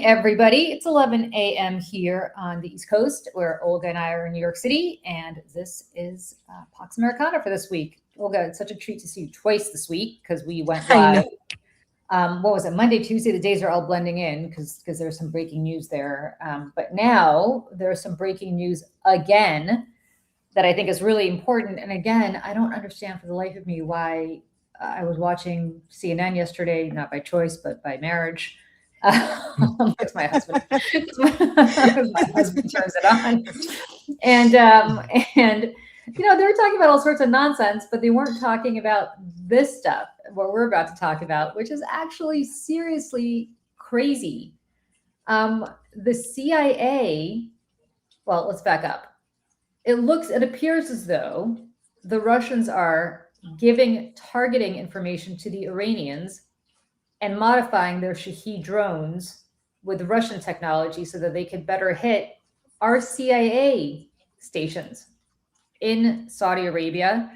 everybody. It's 11 a.m. here on the East Coast, where Olga and I are in New York City, and this is Pax Americana for this week. Olga, it's such a treat to see you twice this week because we went live. What was it? Monday, Tuesday. The days are all blending in because there's some breaking news there. But now there's some breaking news again that I think is really important. And again, I don't understand for the life of me why I was watching CNN yesterday, not by choice, but by marriage. It's my husband. My husband turns it on, and you know, they were talking about all sorts of nonsense, but they weren't talking about this stuff, what we're about to talk about, which is actually seriously crazy. The CIA. Well, let's back up. It appears as though the Russians are giving targeting information to the Iranians and modifying their Shahed drones with Russian technology so that they could better hit our CIA stations in Saudi Arabia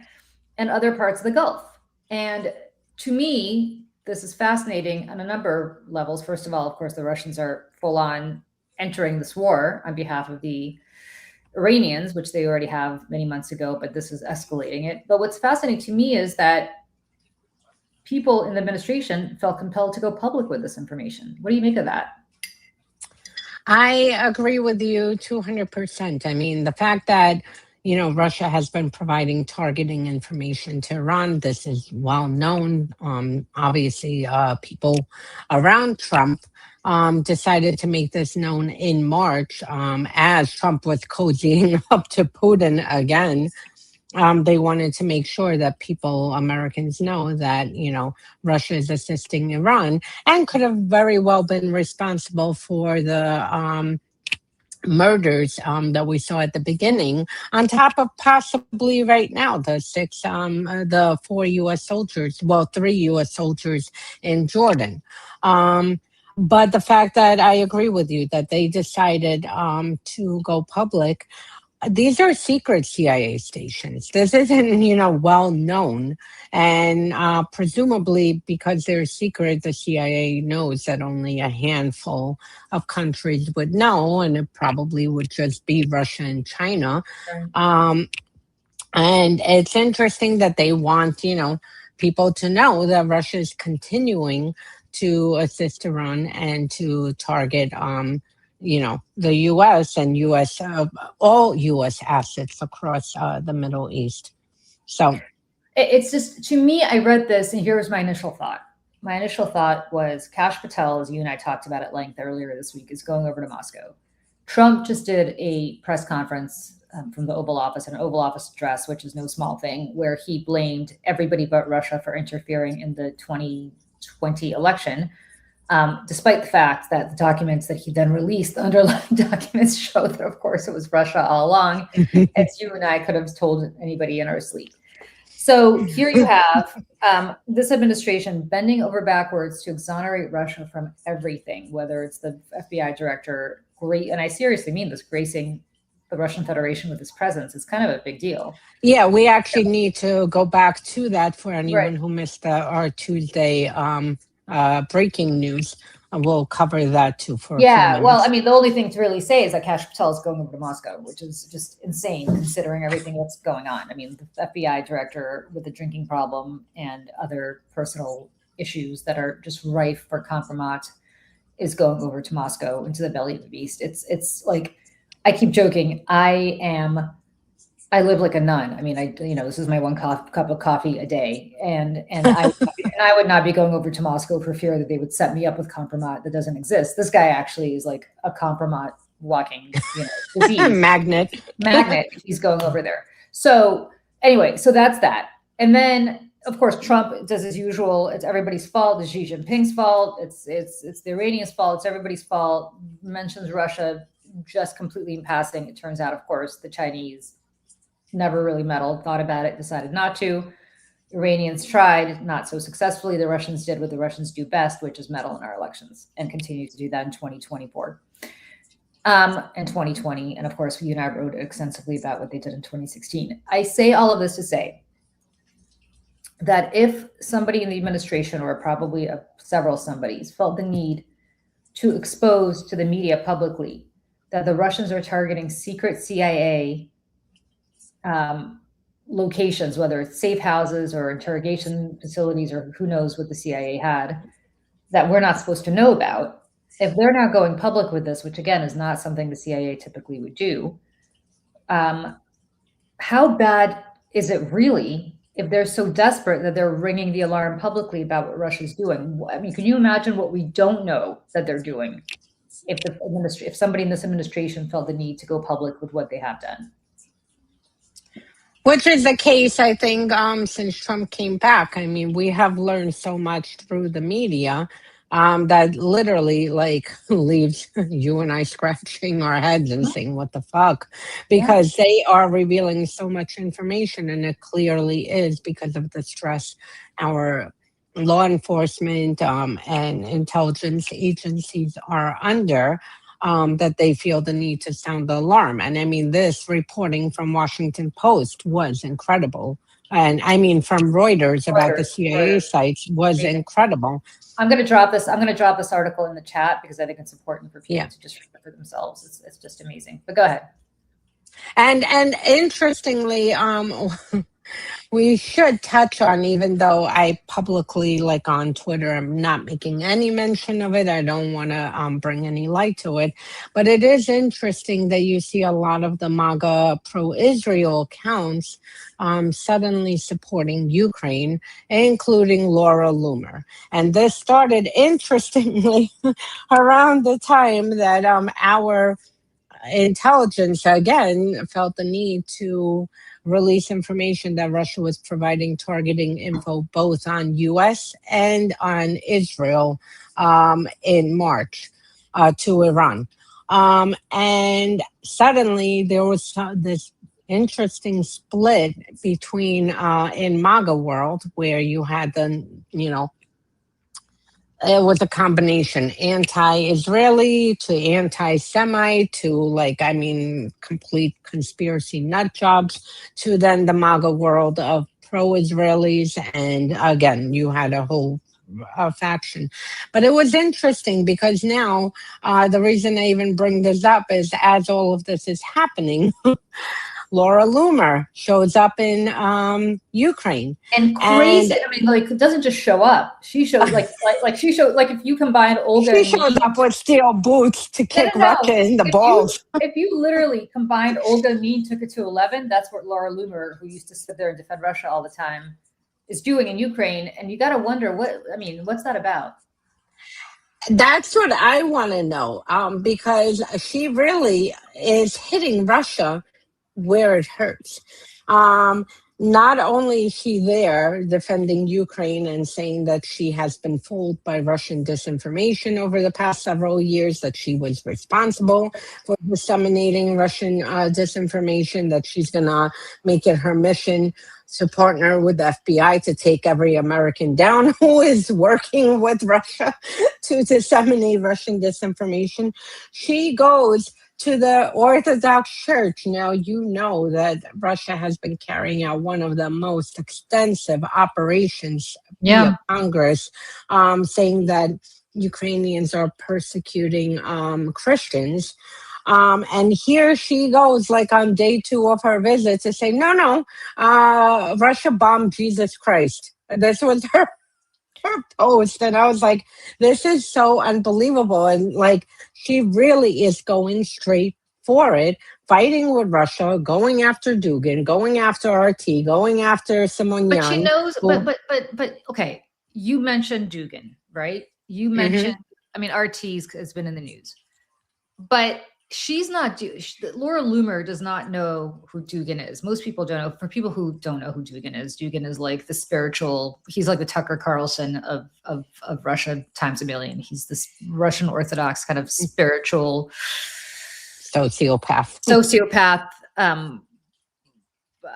and other parts of the Gulf. And to me, this is fascinating on a number of levels. First of all, of course, the Russians are full on entering this war on behalf of the Iranians, which they already have many months ago, but this is escalating it. But what's fascinating to me is that people in the administration felt compelled to go public with this information. What do you make of that? I agree with you 200%. I mean, the fact that, you know, Russia has been providing targeting information to Iran, this is well known. Obviously, people around Trump decided to make this known in March as Trump was cozying up to Putin again. They wanted to make sure that Americans know that, you know, Russia is assisting Iran and could have very well been responsible for the murders that we saw at the beginning, on top of possibly right now the 4 U.S. soldiers, well, 3 U.S. soldiers in Jordan. But the fact that I agree with you that they decided to go public. These are secret CIA stations. This isn't, you know, well known. And presumably because they're secret, the CIA knows that only a handful of countries would know, and it probably would just be Russia and China. Right. And it's interesting that they want, you know, people to know that Russia is continuing to assist Iran and to target you know, the U.S. and all U.S. assets across the Middle East. So it's just, to me, I read this and here was my initial thought. My initial thought was Kash Patel, as you and I talked about at length earlier this week, is going over to Moscow. Trump just did a press conference from the Oval Office, an Oval Office address, which is no small thing, where he blamed everybody but Russia for interfering in the 2020 election. Despite the fact that the documents that he then released, the underlying documents show that, of course, it was Russia all along, as you and I could have told anybody in our sleep. So here you have this administration bending over backwards to exonerate Russia from everything, whether it's the FBI director, and I seriously mean this, gracing the Russian Federation with his presence. It's kind of a big deal. Yeah, we actually need to go back to that for anyone who missed our Tuesday breaking news. We'll cover that too for a few minutes. Well, I mean, the only thing to really say is that Kash Patel is going over to Moscow, which is just insane considering everything that's going on. I mean, the FBI director with a drinking problem and other personal issues that are just rife for compromise is going over to Moscow, into the belly of the beast. It's like, I keep joking. I live like a nun. I mean, this is my one cup of coffee a day, and I would not be going over to Moscow for fear that they would set me up with compromise that doesn't exist. This guy actually is like a compromise walking, disease. magnet. He's going over there. So anyway, so that's that. And then, of course, Trump does his usual. It's everybody's fault. It's Xi Jinping's fault. It's the Iranians' fault. It's everybody's fault. Mentions Russia just completely in passing. It turns out, of course, the Chinese never really meddled, thought about it, decided not to. Iranians tried, not so successfully. The Russians did what the Russians do best, which is meddle in our elections, and continue to do that in 2024 and 2020. And of course, you and I wrote extensively about what they did in 2016. I say all of this to say that if somebody in the administration, or probably several somebodies, felt the need to expose to the media publicly that the Russians are targeting secret CIA locations, whether it's safe houses or interrogation facilities or who knows what the CIA had, that we're not supposed to know about. If they're now going public with this, which again is not something the CIA typically would do, how bad is it really if they're so desperate that they're ringing the alarm publicly about what Russia's doing? I mean, can you imagine what we don't know that they're doing if somebody in this administration felt the need to go public with what they have done? Which is the case, I think, since Trump came back. I mean, we have learned so much through the media that literally leaves you and I scratching our heads and saying, what the fuck? Because they are revealing so much information, and it clearly is because of the stress our law enforcement and intelligence agencies are under. That they feel the need to sound the alarm. And I mean, this reporting from Washington Post was incredible. And I mean, from Reuters about the CIA sites was incredible. I'm going to drop this. I'm going to drop this article in the chat because I think it's important for people to just read it for themselves. It's just amazing. But go ahead. And interestingly, we should touch on, even though I publicly, on Twitter, I'm not making any mention of it. I don't want to bring any light to it. But it is interesting that you see a lot of the MAGA pro-Israel accounts suddenly supporting Ukraine, including Laura Loomer. And this started, interestingly, around the time that our intelligence, again, felt the need to release information that Russia was providing targeting info both on U.S. and on Israel in March to Iran. And suddenly there was this interesting split between in MAGA world, where you had it was a combination anti-Israeli to anti-Semite to complete conspiracy nut jobs, to then the MAGA world of pro-Israelis. And again, you had a whole faction. But it was interesting because now the reason I even bring this up is, as all of this is happening, Laura Loomer shows up in Ukraine. And crazy, I mean, it doesn't just show up. She shows if you combine Olga, she shows up with steel boots to kick Russia in the balls. If you literally combined Olga Mead took it to 11, that's what Laura Loomer, who used to sit there and defend Russia all the time, is doing in Ukraine. And you got to wonder what's that about? That's what I want to know, because she really is hitting Russia where it hurts. Not only is she there defending Ukraine and saying that she has been fooled by Russian disinformation over the past several years, that she was responsible for disseminating Russian disinformation, that she's going to make it her mission to partner with the FBI to take every American down who is working with Russia to disseminate Russian disinformation. She goes to the Orthodox Church. Now, you know that Russia has been carrying out one of the most extensive operations via Congress, saying that Ukrainians are persecuting Christians. And here she goes, on day 2 of her visit, to say, no, Russia bombed Jesus Christ. This was her post, and I was like, this is so unbelievable. And she really is going straight for it, fighting with Russia, going after Dugin, going after RT, going after Simon Young. But she knows, but okay, you mentioned Dugin, right? You mentioned, RT has been in the news, but she's not, Laura Loomer does not know who Dugin is. Most people don't know. For people who don't know who Dugin is the spiritual, he's like the Tucker Carlson of Russia times a million. He's this Russian Orthodox kind of spiritual sociopath. I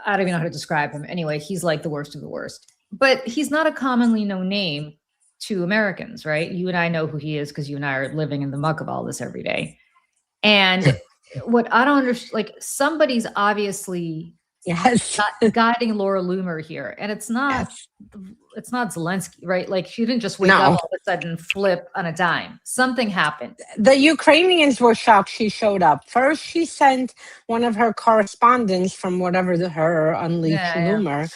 don't even know how to describe him. Anyway, he's like the worst of the worst. But he's not a commonly known name to Americans, right? You and I know who he is because you and I are living in the muck of all this every day. And what I don't understand, somebody's obviously Yes. guiding Laura Loomer here, and it's not Yes. Zelensky, right? Like she didn't just wake up No. all of a sudden and flip on a dime. Something happened. The Ukrainians were shocked she showed up. First, she sent one of her correspondents from whatever her unleashed Yeah, rumor.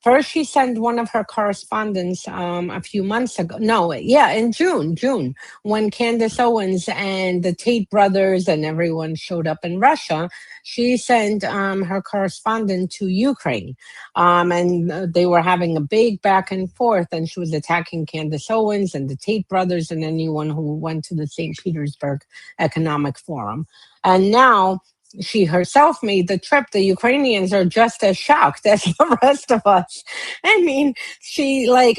First, she sent one of her correspondents a few months ago. No, yeah, in June, when Candace Owens and the Tate brothers and everyone showed up in Russia. She sent her correspondent to Ukraine, and they were having a big back and forth. And she was attacking Candace Owens and the Tate brothers and anyone who went to the St. Petersburg Economic Forum. And now she herself made the trip. The Ukrainians are just as shocked as the rest of us. I mean, she arrived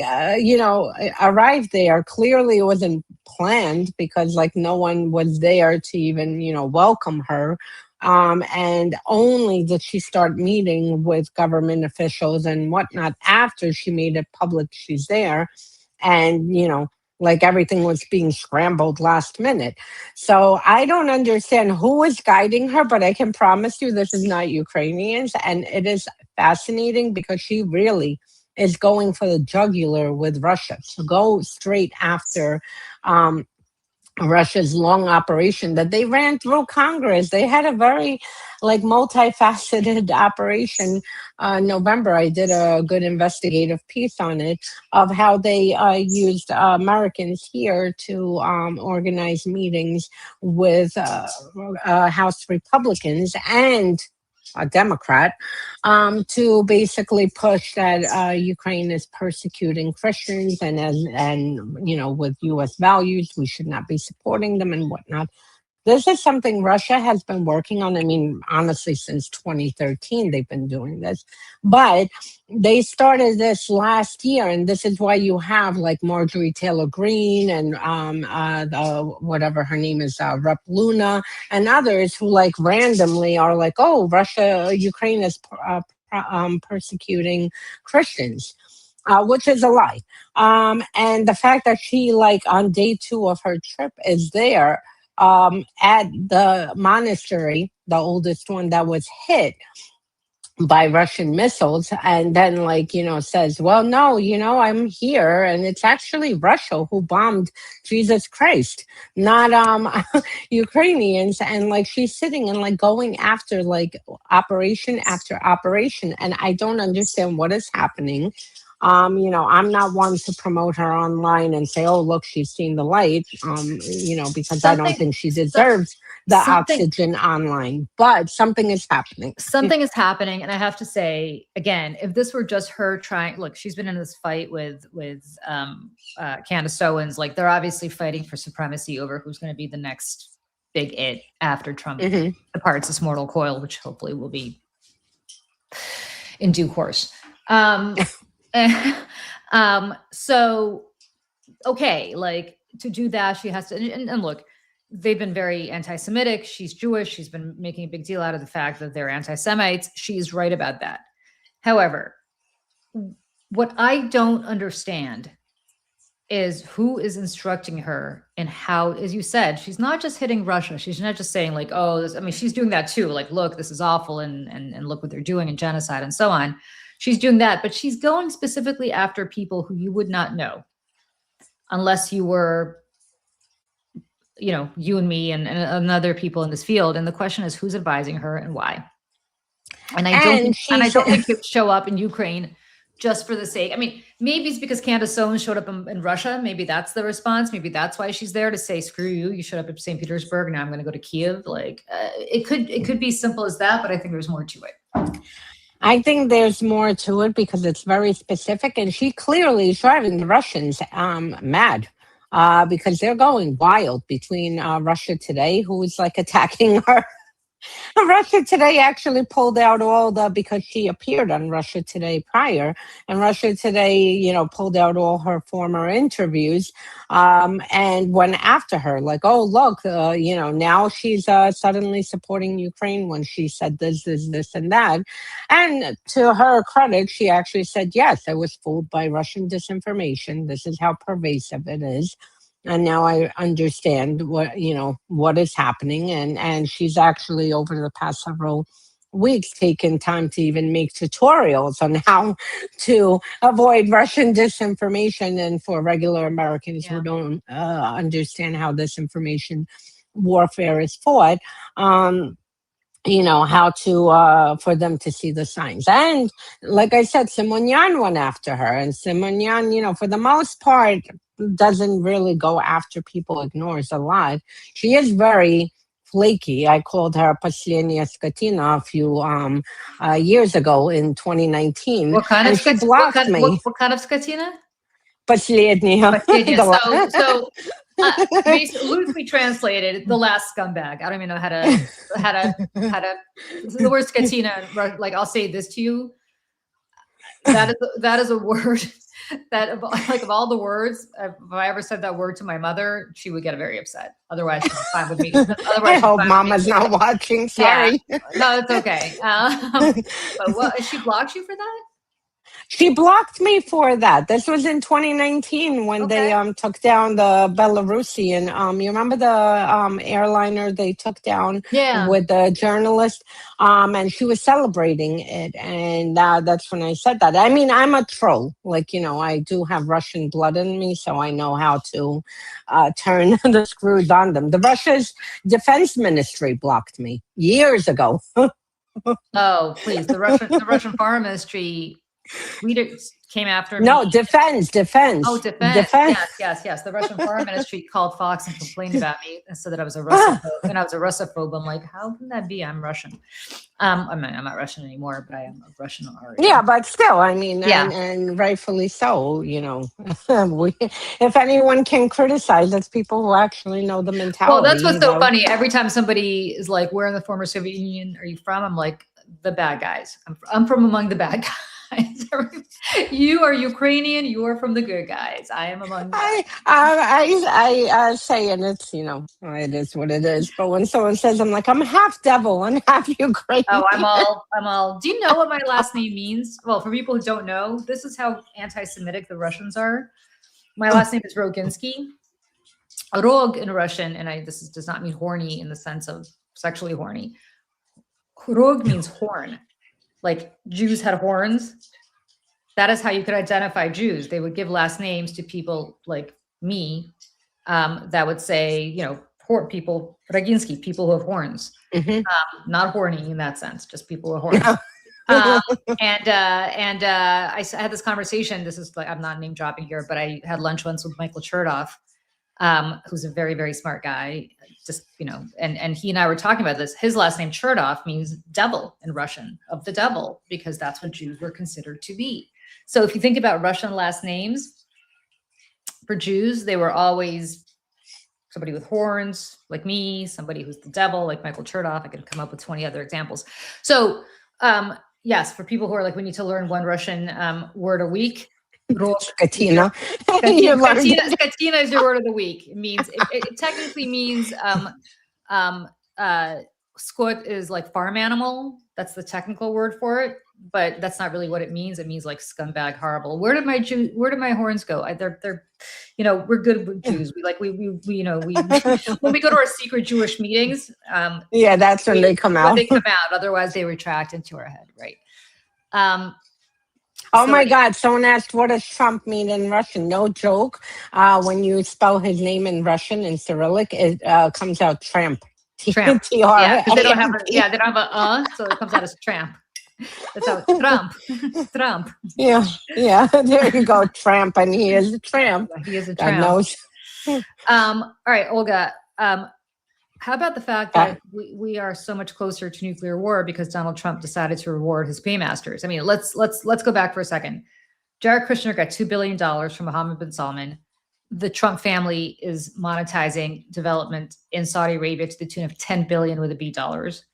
there. Clearly it wasn't planned because like no one was there to even, welcome her. And only did she start meeting with government officials and whatnot after she made it public she's there. And, like everything was being scrambled last minute. So I don't understand who is guiding her, but I can promise you this is not Ukrainians. And it is fascinating because she really is going for the jugular with Russia to go straight after Russia's long operation that they ran through Congress. They had a very multifaceted operation. November, I did a good investigative piece on it of how they used Americans here to organize meetings with House Republicans and a Democrat, to basically push that Ukraine is persecuting Christians and with U.S. values, we should not be supporting them and whatnot. This is something Russia has been working on. I mean, honestly, since 2013, they've been doing this. But they started this last year, and this is why you have like Marjorie Taylor Greene and whatever her name is, Rep. Luna, and others who like randomly are like, oh, Ukraine is persecuting Christians. Which is a lie. And the fact that she, on day 2 of her trip, is there at the monastery, the oldest one that was hit by Russian missiles, and then says, well, no, I'm here and it's actually Russia who bombed Jesus Christ, not Ukrainians. And she's sitting and going after operation after operation, and I don't understand what is happening. I'm not one to promote her online and say, oh, look, she's seen the light, because I don't think she deserves the oxygen online, but something is happening. Something is happening. And I have to say, again, if this were just her trying, look, she's been in this fight with Candace Owens, they're obviously fighting for supremacy over who's going to be the next big it after Trump departs this mortal coil, which hopefully will be in due course. So, okay, to do that, she has to, and look, they've been very anti-Semitic. She's Jewish. She's been making a big deal out of the fact that they're anti-Semites. She's right about that. However, what I don't understand is who is instructing her and how, as you said, she's not just hitting Russia. She's not just saying she's doing that too. Look, this is awful. And look what they're doing in genocide and so on. She's doing that, but she's going specifically after people who you would not know unless you were, you and me and other people in this field. And the question is, who's advising her and why? And I don't think it would show up in Ukraine just for the sake. I mean, maybe it's because Candace Owens showed up in Russia. Maybe that's the response. Maybe that's why she's there, to say, screw you. You showed up at St. Petersburg. Now I'm going to go to Kiev. It could be simple as that, but I think there's more to it. I think there's more to it because it's very specific, and she clearly is driving the Russians mad because they're going wild between Russia Today, who is attacking her. Russia Today actually pulled out because she appeared on Russia Today prior, and Russia Today, pulled out all her former interviews and went after her. Oh, look, now she's suddenly supporting Ukraine when she said this, and that. And to her credit, she actually said, yes, I was fooled by Russian disinformation. This is how pervasive it is. And now I understand what is happening. And she's actually, over the past several weeks taken time to even make tutorials on how to avoid Russian disinformation. And for regular Americans who don't understand how disinformation warfare is fought, how to for them to see the signs. And like I said, Simonian went after her, and Simonian, for the most part, doesn't really go after people, ignores a lot. She is very flaky. I called her Последняя скотина a few years ago in 2019. What kind of she blocked me. What kind of skatina? Последняя. So loosely translated, the last scumbag. I don't even know how to the word skatina. Like, I'll say this to you. That is a word that of all the words, if I ever said that word to my mother, she would get very upset. Otherwise, she's fine with me. I hope Mama's not watching. Sorry. Yeah. No, it's okay. But she blocked you for that? She blocked me for that. This was in 2019 when they took down the Belarusian. You remember the airliner they took down with the journalist? And she was celebrating it. And that's when I said that. I mean, I'm a troll. I do have Russian blood in me, so I know how to turn the screws on them. The Russia's defense ministry blocked me years ago. Oh, please. The Russian foreign ministry came after me. No, defense. Oh, defense. Yes. The Russian foreign ministry called Fox and complained about me and said that I was a Russophobe. And I was a Russophobe. I'm like, how can that be? I'm Russian. I'm not Russian anymore, but I am of Russian origin. Yeah, but still, I mean, and rightfully so, if anyone can criticize, it's people who actually know the mentality. Well, that's what's so funny. Every time somebody is like, where in the former Soviet Union are you from? I'm like, the bad guys. I'm from among the bad guys. You are Ukrainian. You are from the good guys. I am among. I say, and it's it is what it is. But when someone says, I'm like, I'm half devil and half Ukrainian. Oh, I'm all. Do you know what my last name means? Well, for people who don't know, this is how anti-Semitic the Russians are. My last name is Roginsky. Rog in Russian, and this does not mean horny in the sense of sexually horny. Rog means horn. Like Jews had horns. That is how you could identify Jews. They would give last names to people like me that would say, people, Roginsky, people who have horns. Not horny in that sense, just people who have horns. I had this conversation. This is I'm not name dropping here, but I had lunch once with Michael Chertoff, who's a very, very smart guy. Just, and he and I were talking about this. His last name Chertoff means devil in Russian, of the devil, because that's what Jews were considered to be. So if you think about Russian last names for Jews, they were always somebody with horns like me, somebody who's the devil like Michael Chertoff. I could come up with 20 other examples. So yes, for people who are like, we need to learn one Russian word a week. Skatina. Skatina is your word of the week. It means it technically means skot is like farm animal. That's the technical word for it, but that's not really what it means. It means like scumbag, horrible. Where did my horns go? They're we're good with Jews. We when we go to our secret Jewish meetings. That's when they come out. When they come out. Otherwise, they retract into our head, right? Oh my God, someone asked, what does Trump mean in Russian? No joke. When you spell his name in Russian, in Cyrillic, it comes out tramp. Tramp. Yeah, because they don't have a, so it comes out as tramp. That's how it's Trump. Trump. Yeah. There you go, tramp. And he is a tramp. He is a tramp. God knows. All right, Olga. How about the fact that we are so much closer to nuclear war because Donald Trump decided to reward his paymasters? I mean, let's go back for a second. Jared Kushner got $2 billion from Mohammed bin Salman. The Trump family is monetizing development in Saudi Arabia to the tune of $10 billion with a B dollars.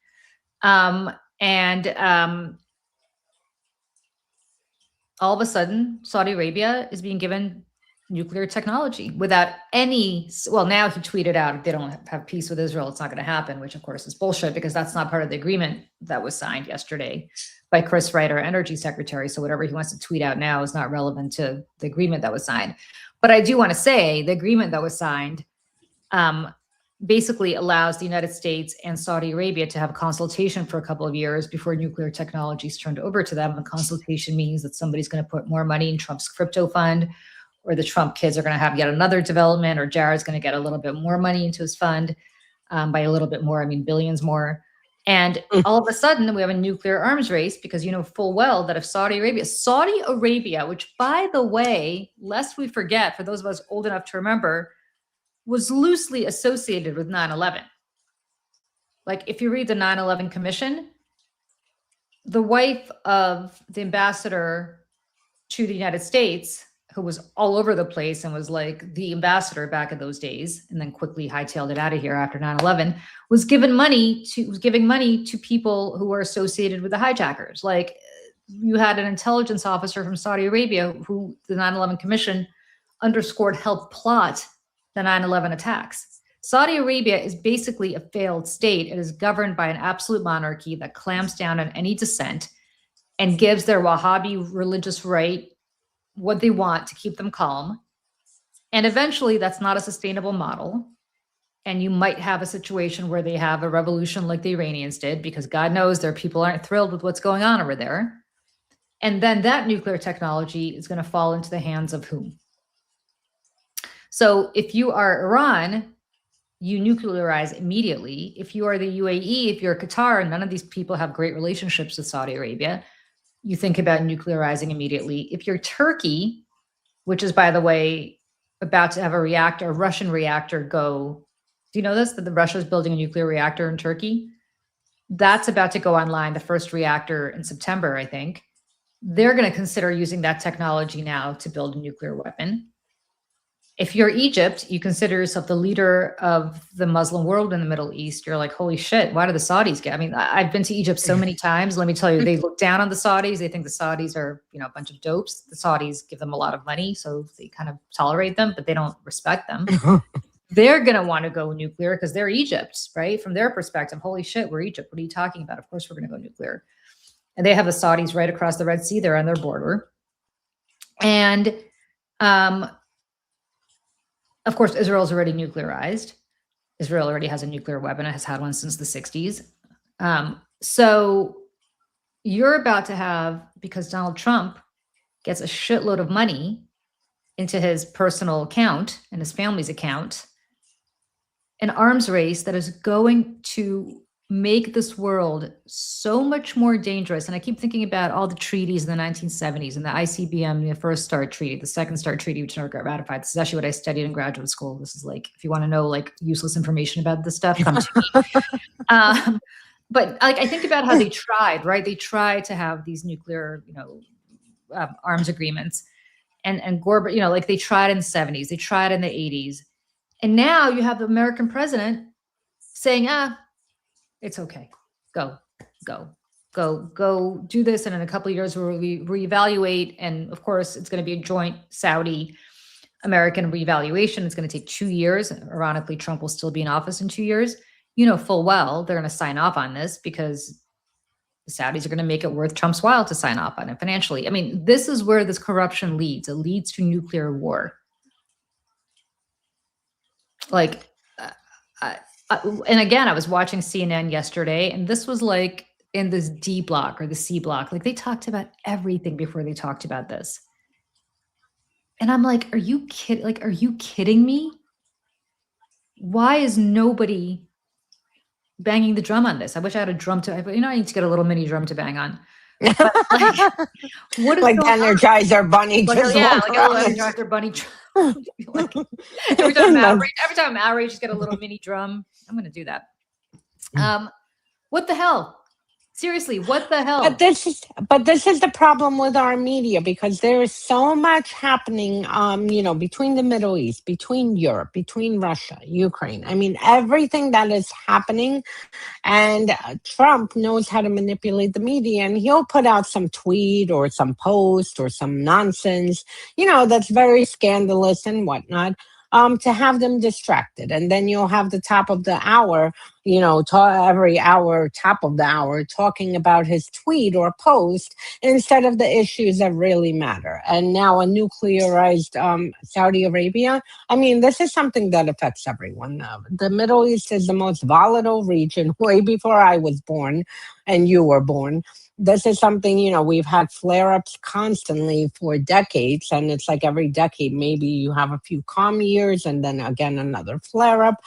All of a sudden, Saudi Arabia is being given nuclear technology without any, now he tweeted out, if they don't have peace with Israel, it's not going to happen, which of course is bullshit because that's not part of the agreement that was signed yesterday by Chris Wright, our energy secretary. So whatever he wants to tweet out now is not relevant to the agreement that was signed. But I do want to say the agreement that was signed basically allows the United States and Saudi Arabia to have a consultation for a couple of years before nuclear technology is turned over to them. And consultation means that somebody's going to put more money in Trump's crypto fund, or the Trump kids are going to have yet another development, or Jared's going to get a little bit more money into his fund. By a little bit more, I mean billions more. And all of a sudden, we have a nuclear arms race, because you know full well that if Saudi Arabia, which, by the way, lest we forget, for those of us old enough to remember, was loosely associated with 9/11. Like, if you read the 9/11 Commission, the wife of the ambassador to the United States, who was all over the place and was like the ambassador back in those days, and then quickly hightailed it out of here after 9/11, was giving money to people who were associated with the hijackers. Like, you had an intelligence officer from Saudi Arabia who the 9/11 Commission underscored helped plot the 9/11 attacks. Saudi Arabia is basically a failed state. It is governed by an absolute monarchy that clamps down on any dissent and gives their Wahhabi religious right what they want to keep them calm. And eventually that's not a sustainable model. And you might have a situation where they have a revolution like the Iranians did, because God knows their people aren't thrilled with what's going on over there. And then that nuclear technology is going to fall into the hands of whom? So if you are Iran, you nuclearize immediately. If you are the UAE, if you're Qatar, none of these people have great relationships with Saudi Arabia, you think about nuclearizing immediately. If you're Turkey, which is, by the way, about to have a Russian reactor go. Do you know this? That the Russia is building a nuclear reactor in Turkey? That's about to go online, the first reactor in September, I think. They're going to consider using that technology now to build a nuclear weapon. If you're Egypt, you consider yourself the leader of the Muslim world in the Middle East. You're like, holy shit, why do the Saudis get? I mean, I've been to Egypt so many times. Let me tell you, they look down on the Saudis. They think the Saudis are, a bunch of dopes. The Saudis give them a lot of money, so they kind of tolerate them, but they don't respect them. They're going to want to go nuclear because they're Egypt, right? From their perspective, holy shit, we're Egypt. What are you talking about? Of course, we're going to go nuclear. And they have the Saudis right across the Red Sea. They're on their border. And, of course, Israel's already nuclearized. Israel already has a nuclear weapon. It has had one since the 60s. So you're about to have, because Donald Trump gets a shitload of money into his personal account and his family's account, an arms race that is going to make this world so much more dangerous. And I keep thinking about all the treaties in the 1970s and the ICBM, the first START treaty, the second START treaty, which never got ratified. This is actually what I studied in graduate school. This is like, if you want to know like useless information about this stuff, come to me. But like, I think about how they tried, right? They tried to have these nuclear, arms agreements, and Gore, like they tried in the 70s, they tried in the 80s. And now you have the American president saying, it's okay. Go do this. And in a couple of years, we'll reevaluate. And of course, it's going to be a joint Saudi-American reevaluation. It's going to take 2 years. Ironically, Trump will still be in office in 2 years. You know full well they're going to sign off on this because the Saudis are going to make it worth Trump's while to sign off on it financially. I mean, this is where this corruption leads. It leads to nuclear war. Like, and again, I was watching CNN yesterday, and this was like in this D block or the C block. Like they talked about everything before they talked about this. And I'm like, are you kidding? Like, are you kidding me? Why is nobody banging the drum on this? I wish I had a drum to, I need to get a little mini drum to bang on. But, like, what is like Energizer Bunny? Like, yeah, like a little Energizer Bunny drum. Like, every time I'm outraged, just get a little mini drum. I'm going to do that. What the hell? Seriously, what the hell? But this is the problem with our media, because there is so much happening, between the Middle East, between Europe, between Russia, Ukraine. I mean, everything that is happening, and Trump knows how to manipulate the media, and he'll put out some tweet or some post or some nonsense, that's very scandalous and whatnot. to have them distracted. And then you'll have the top of the hour, every hour, top of the hour, talking about his tweet or post instead of the issues that really matter. And now a nuclearized Saudi Arabia. I mean, this is something that affects everyone. The Middle East is the most volatile region way before I was born and you were born. This is something, we've had flare-ups constantly for decades. And it's like every decade, maybe you have a few calm years and then again, another flare-up.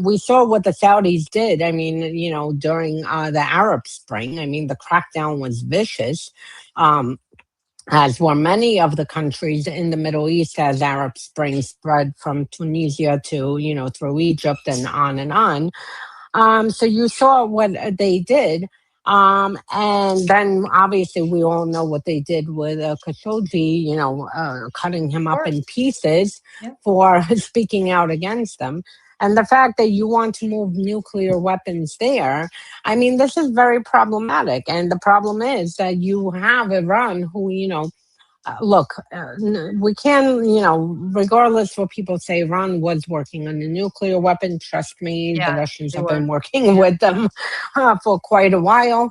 We saw what the Saudis did. I mean, during the Arab Spring, I mean, the crackdown was vicious. As were many of the countries in the Middle East as Arab Spring spread from Tunisia to, through Egypt and on and on. So you saw what they did. And then obviously we all know what they did with Khashoggi, cutting him up in pieces for speaking out against them. And the fact that you want to move nuclear weapons there, I mean, this is very problematic. And the problem is that you have Iran who, look, we can, regardless what people say, Iran was working on a nuclear weapon. Trust me, the Russians have been working with them for quite a while.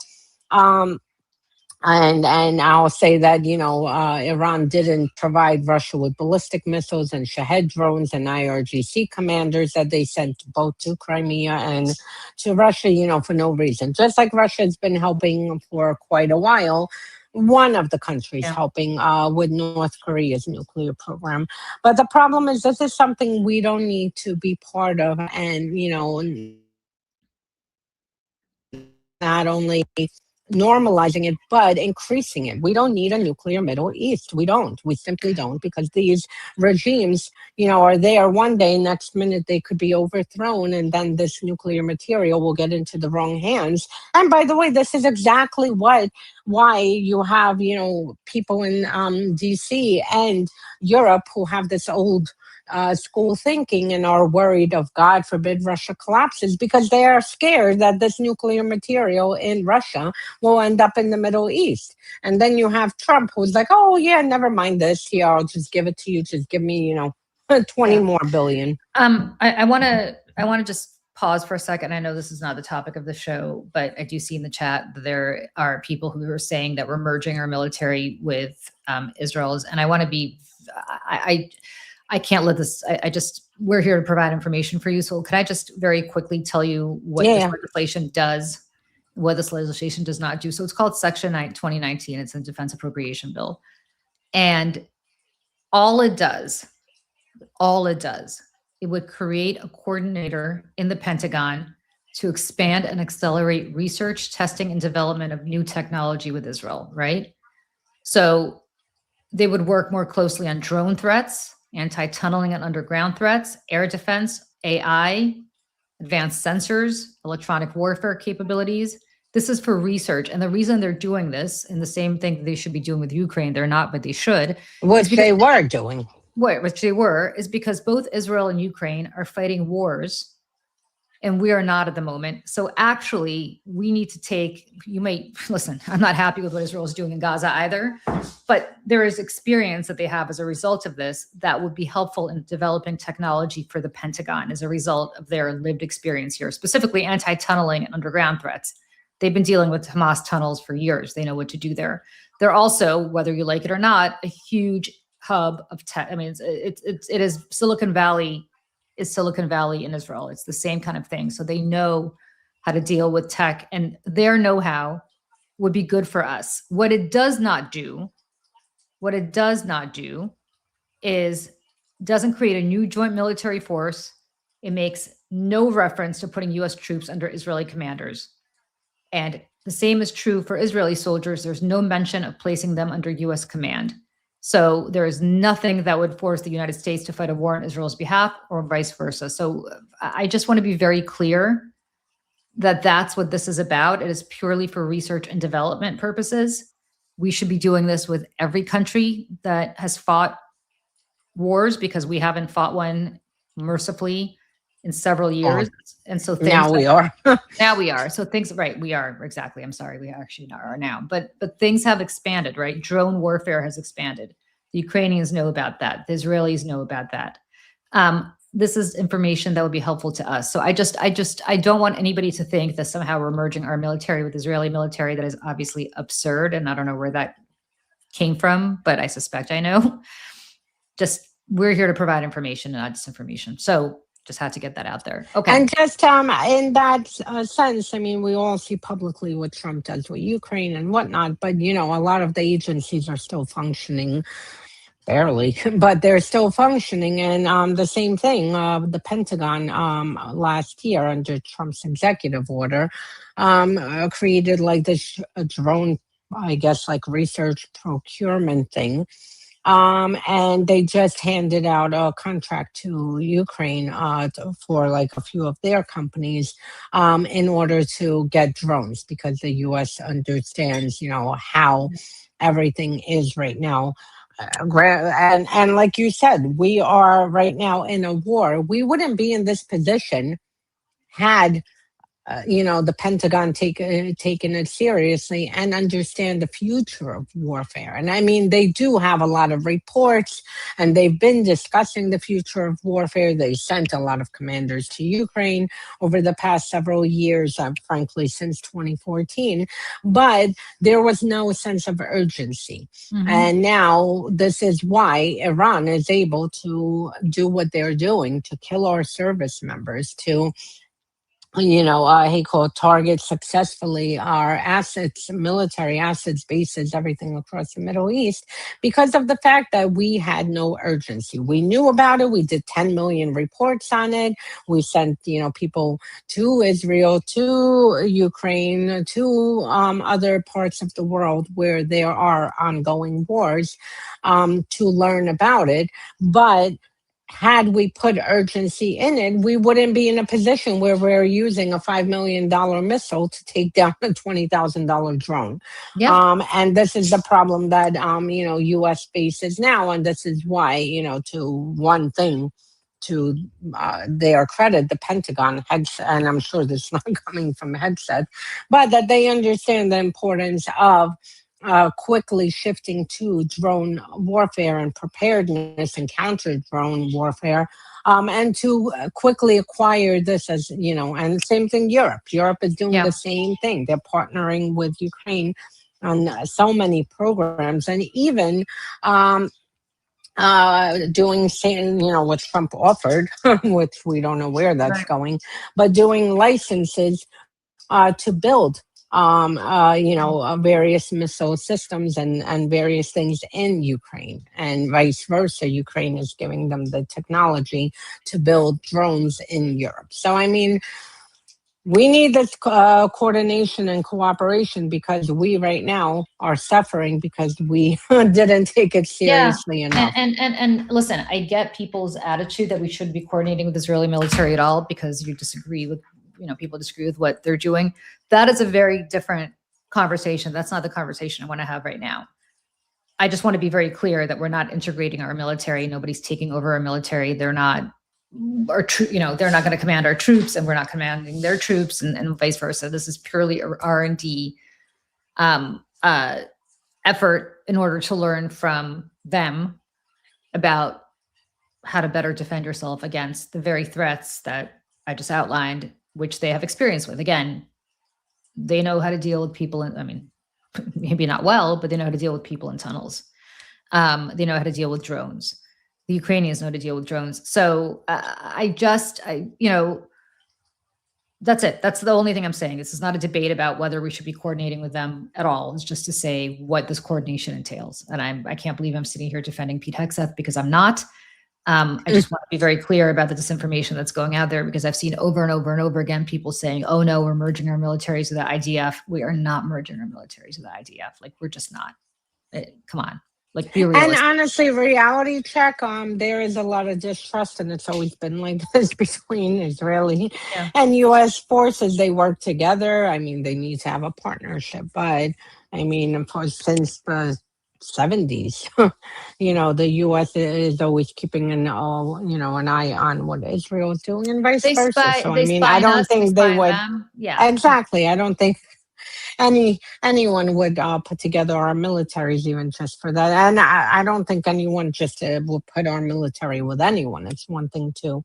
And I'll say that, Iran didn't provide Russia with ballistic missiles and Shahed drones and IRGC commanders that they sent both to Crimea and to Russia, for no reason. Just like Russia has been helping for quite a while, one of the countries helping with North Korea's nuclear program. But the problem is this is something we don't need to be part of. And, not only normalizing it, but increasing it. We don't need a nuclear Middle East. We don't. We simply don't, because these regimes, are there one day, next minute they could be overthrown, and then this nuclear material will get into the wrong hands. And by the way, this is exactly why you have, people in DC and Europe who have this old school thinking and are worried of, God forbid, Russia collapses, because they are scared that this nuclear material in Russia will end up in the Middle East. And then you have Trump, who's like, oh yeah, never mind this. Here, I'll just give it to you. Just give me, 20 more billion. I want to just pause for a second. I know this is not the topic of the show, but I do see in the chat that there are people who are saying that we're merging our military with Israel's. And I want to be, I can't let this, we're here to provide information for you. So can I just very quickly tell you what this legislation does, what this legislation does not do? So it's called Section 9, 2019. It's a Defense Appropriation Bill. And all it does, it would create a coordinator in the Pentagon to expand and accelerate research, testing, and development of new technology with Israel, right? So they would work more closely on drone threats, anti-tunneling and underground threats, air defense, AI, advanced sensors, electronic warfare capabilities. This is for research. And the reason they're doing this, and the same thing that they should be doing with Ukraine, they're not, but they should. Which they were doing. Which they were, is because both Israel and Ukraine are fighting wars, and we are not at the moment. So actually, we need to take, listen, I'm not happy with what Israel is doing in Gaza either, but there is experience that they have as a result of this that would be helpful in developing technology for the Pentagon as a result of their lived experience here, specifically anti-tunneling and underground threats. They've been dealing with Hamas tunnels for years. They know what to do there. They're also, whether you like it or not, a huge hub of tech. I mean, it is Silicon Valley in Israel. It's the same kind of thing. So they know how to deal with tech, and their know-how would be good for us. What it does not do is doesn't create a new joint military force. It makes no reference to putting U.S. troops under Israeli commanders. And the same is true for Israeli soldiers. There's no mention of placing them under U.S. command. So there is nothing that would force the United States to fight a war on Israel's behalf or vice versa. So I just want to be very clear that that's what this is about. It is purely for research and development purposes. We should be doing this with every country that has fought wars, because we haven't fought one mercifully in several years. And so now we are. Now we are. So things, right, we are, exactly. I'm sorry, we actually are now. But things have expanded, right? Drone warfare has expanded. The Ukrainians know about that. The Israelis know about that. This is information that would be helpful to us. So I don't want anybody to think that somehow we're merging our military with Israeli military. That is obviously absurd. And I don't know where that came from, but I suspect I know. Just, we're here to provide information and not disinformation. So just had to get that out there. Okay. And just in that sense, I mean, we all see publicly what Trump does with Ukraine and whatnot, but, you know, a lot of the agencies are still functioning. Barely, but they're still functioning. And the same thing, the Pentagon last year under Trump's executive order created like this drone, I guess, like research procurement thing. And they just handed out a contract to Ukraine for like a few of their companies in order to get drones, because the U.S. understands, you know, how everything is right now. And like you said, we are right now in a war. We wouldn't be in this position had you know, the Pentagon taken it seriously and understand the future of warfare. And I mean, they do have a lot of reports, and they've been discussing the future of warfare. They sent a lot of commanders to Ukraine over the past several years, frankly, since 2014. But there was no sense of urgency. Mm-hmm. And now this is why Iran is able to do what they're doing, to kill our service members, to he called target successfully our assets, military assets, bases, everything across the Middle East, because of the fact that we had no urgency. We knew about it. We did 10 million reports on it. We sent, people to Israel, to Ukraine, to other parts of the world where there are ongoing wars to learn about it. But had we put urgency in it, we wouldn't be in a position where we're using a $5 million missile to take down a $20,000 drone. Yep. And this is the problem that, U.S. faces now. And this is why, to their credit, the Pentagon, and I'm sure this is not coming from headset, but that they understand the importance of quickly shifting to drone warfare and preparedness and counter drone warfare, and to quickly acquire this as, and same thing Europe. Europe is doing the same thing. They're partnering with Ukraine on so many programs, and even doing same, what Trump offered, which we don't know where that's going, but doing licenses to build various missile systems and various things in Ukraine, and vice versa. Ukraine is giving them the technology to build drones in Europe. So, I mean, we need this coordination and cooperation, because we right now are suffering because we didn't take it seriously enough. And listen, I get people's attitude that we shouldn't be coordinating with Israeli military at all because you disagree with people disagree with what they're doing. That is a very different conversation. That's not the conversation I want to have right now. I just want to be very clear that we're not integrating our military. Nobody's taking over our military. They're not, they're not going to command our troops, and we're not commanding their troops, and vice versa. This is purely R&D effort in order to learn from them about how to better defend yourself against the very threats that I just outlined, which they have experience with. Again, they know how to deal with people maybe not well, but they know how to deal with people in tunnels. They know how to deal with drones. The Ukrainians know how to deal with drones. So that's it. That's the only thing I'm saying. This is not a debate about whether we should be coordinating with them at all. It's just to say what this coordination entails. And I can't believe I'm sitting here defending Pete Hegseth, because I'm not. I just want to be very clear about the disinformation that's going out there, because I've seen over and over and over again people saying, oh no, we're merging our militaries with the IDF. We are not merging our militaries with the IDF. Like, we're just not. Come on. Like, be realistic. And honestly, reality check, there is a lot of distrust, and it's always been like this between Israeli and U.S. forces. They work together. I mean, they need to have a partnership. But I mean, of course, since the 70s, the U.S. is always keeping an eye on what Israel is doing, and vice versa. So I mean, I don't think they would. Yeah, exactly. I don't think anyone would put together our militaries even just for that. And I don't think anyone just will put our military with anyone. It's one thing to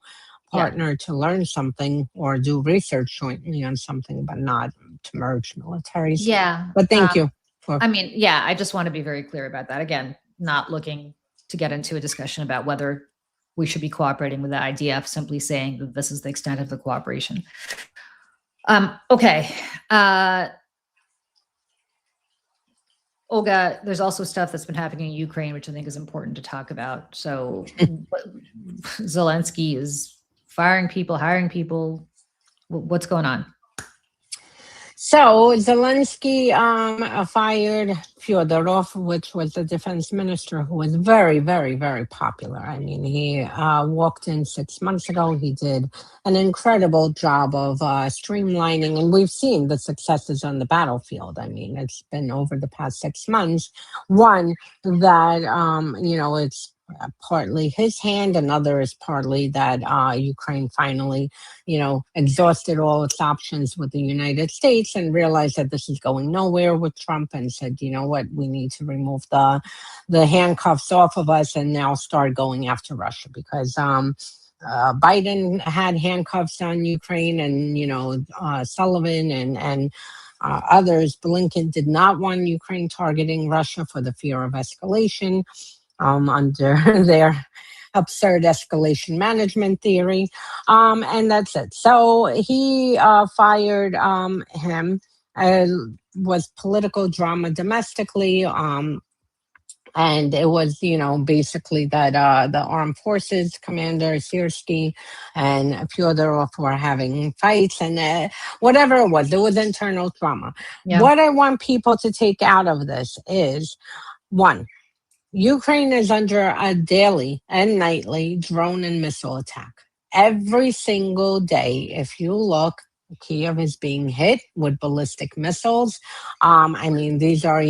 partner to learn something or do research jointly on something, but not to merge militaries. Yeah. But thank you. I mean, yeah, I just want to be very clear about that. Again, not looking to get into a discussion about whether we should be cooperating with the IDF, simply saying that this is the extent of the cooperation. Okay. Olga, there's also stuff that's been happening in Ukraine, which I think is important to talk about. So Zelensky is firing people, hiring people. What's going on? So Zelensky fired Fyodorov, which was the defense minister, who was very, very, very popular. I mean, he walked in 6 months ago. He did an incredible job of streamlining, and we've seen the successes on the battlefield. I mean, it's been over the past 6 months. One, that, it's partly his hand, another is partly that Ukraine finally, exhausted all its options with the United States and realized that this is going nowhere with Trump and said, you know what, we need to remove the handcuffs off of us and now start going after Russia, because Biden had handcuffs on Ukraine, and Sullivan and others. Blinken did not want Ukraine targeting Russia for the fear of escalation under their absurd escalation management theory. And that's it. So he fired him. Was political drama domestically. And it was, basically that the armed forces commander, Syrskyi, and Fyodorov were having fights, and whatever it was internal drama. Yeah. What I want people to take out of this is, one, Ukraine is under a daily and nightly drone and missile attack. Every single day, if you look, Kiev is being hit with ballistic missiles. I mean, these are,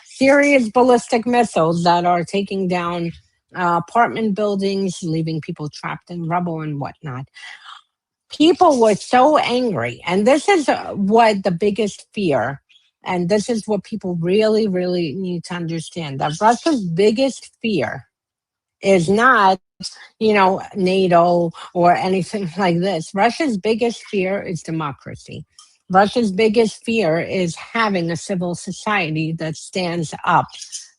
serious ballistic missiles that are taking down apartment buildings, leaving people trapped in rubble and whatnot. People were so angry. And this is what the biggest fear, and this is what people really, really need to understand, that Russia's biggest fear is not, NATO or anything like this. Russia's biggest fear is democracy. Russia's biggest fear is having a civil society that stands up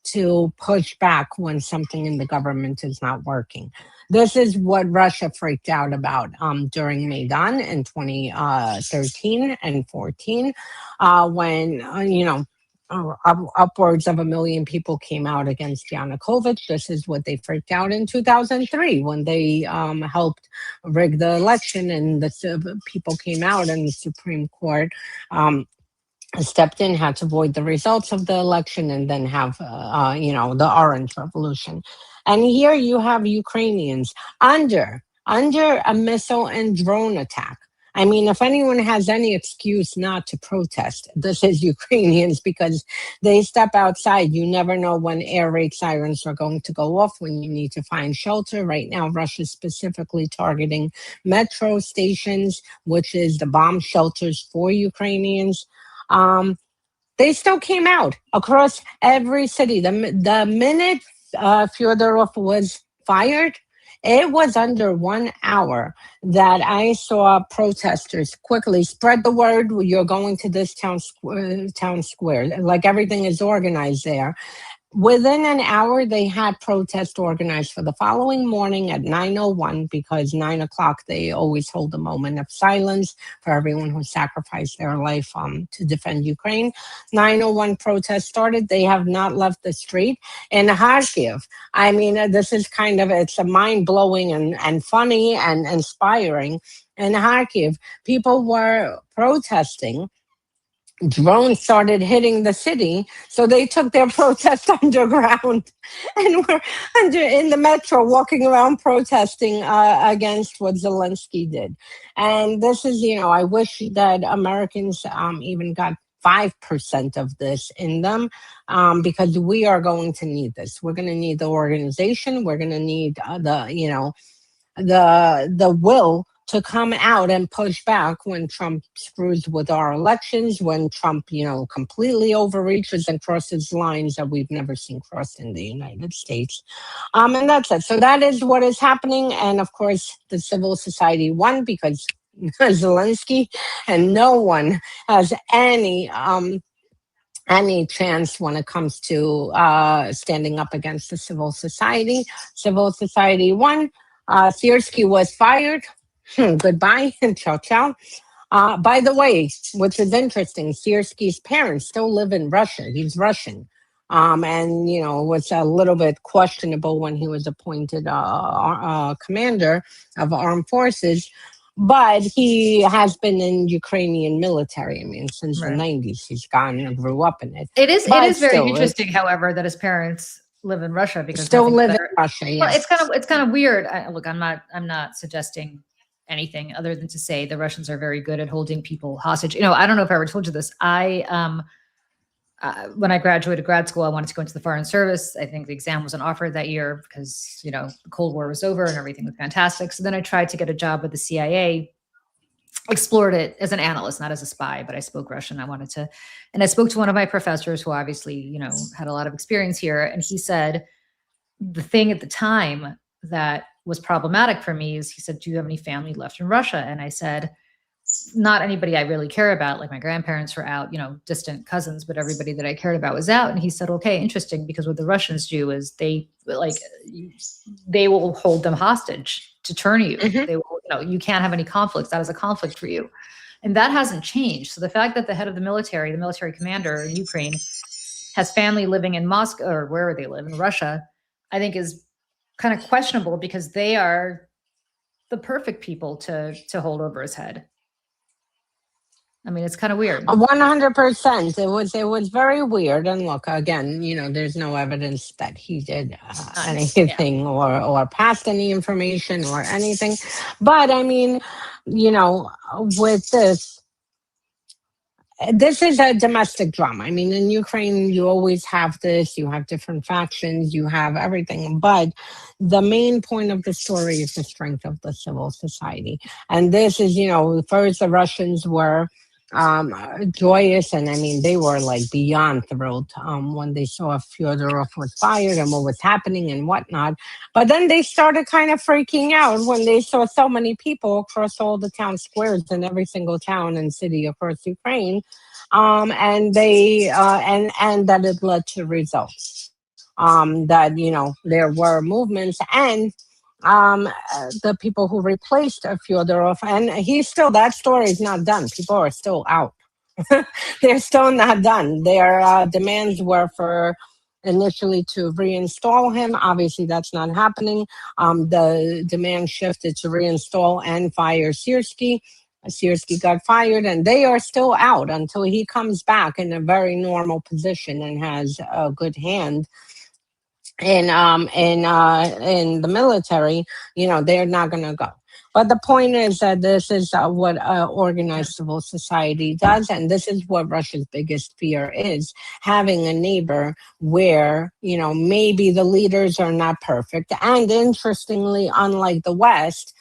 to push back when something in the government is not working. This is what Russia freaked out about during Maidan in 2013 and 14, when, upwards of 1 million people came out against Yanukovych. This is what they freaked out in 2003 when they helped rig the election, and the people came out and the Supreme Court stepped in, had to void the results of the election, and then have, the Orange Revolution. And here you have Ukrainians under a missile and drone attack. I mean, if anyone has any excuse not to protest, this is Ukrainians, because they step outside. You never know when air raid sirens are going to go off, when you need to find shelter. Right now, Russia's specifically targeting metro stations, which is the bomb shelters for Ukrainians. They still came out across every city. The minute Fyodorov was fired, it was under 1 hour that I saw protesters quickly spread the word. You're going to this town square, like everything is organized there. Within an hour, they had protests organized for the following morning at 9:01, because 9 o'clock, they always hold a moment of silence for everyone who sacrificed their life to defend Ukraine. 9:01 protests started. They have not left the street. In Kharkiv, I mean, this is it's a mind-blowing and funny and inspiring. In Kharkiv, people were protesting. Drones started hitting the city, so they took their protest underground and were in the metro, walking around protesting against what Zelensky did. And this is, I wish that Americans even got 5% of this in them, because we are going to need this. We're going to need the organization. We're going to need the will to come out and push back when Trump screws with our elections, when Trump, completely overreaches and crosses lines that we've never seen crossed in the United States. And that's it. So that is what is happening. And of course, the civil society won because Zelensky and no one has any chance when it comes to standing up against the civil society. Civil society won. Siersky was fired. Goodbye. Ciao, ciao. By the way, which is interesting, Siersky's parents still live in Russia. He's Russian. And, it was a little bit questionable when he was appointed commander of armed forces. But he has been in Ukrainian military. I mean, since the 90s, he's gone and grew up in it. It is very interesting, however, that his parents live in Russia because still live in Russia. Well, it's kind of weird. Look, I'm not suggesting anything other than to say the Russians are very good at holding people hostage. I don't know if I ever told you this. When I graduated grad school, I wanted to go into the Foreign Service. I think the exam wasn't offered that year because, the Cold War was over and everything was fantastic. So then I tried to get a job with the CIA, explored it as an analyst, not as a spy, but I spoke Russian. And I spoke to one of my professors who obviously, had a lot of experience here. And he said, the thing at the time that was problematic for me is he said, do you have any family left in Russia? And I said, not anybody I really care about. Like my grandparents were out, distant cousins, but everybody that I cared about was out. And he said, okay, interesting. Because what the Russians do is they will hold them hostage to turn you. Mm-hmm. They will, you can't have any conflicts. That is a conflict for you. And that hasn't changed. So the fact that the head of the military commander in Ukraine has family living in Moscow or wherever they live in Russia, I think is kind of questionable because they are the perfect people to hold over his head. I mean, it's kind of weird. 100%. It was very weird. And look, again, there's no evidence that he did anything or passed any information or anything. But I mean, with this is a domestic drama. I mean, in Ukraine, you always have this. You have different factions. You have everything. But the main point of the story is the strength of the civil society. And this is, first the Russians were joyous, and I mean they were like beyond thrilled when they saw Fyodorov was fired and what was happening and whatnot. But then they started kind of freaking out when they saw so many people across all the town squares in every single town and city across Ukraine, and they and that it led to results. That there were movements and the people who replaced Fyodorov, and that story is not done. People are still out. They're still not done. Their demands were for initially to reinstall him. Obviously, that's not happening. The demand shifted to reinstall and fire Siersky. Siersky got fired, and they are still out until he comes back in a very normal position and has a good hand in the military. They're not going to go. But the point is that this is what organized civil society does, and this is what Russia's biggest fear is: having a neighbor where maybe the leaders are not perfect, and interestingly, unlike the West,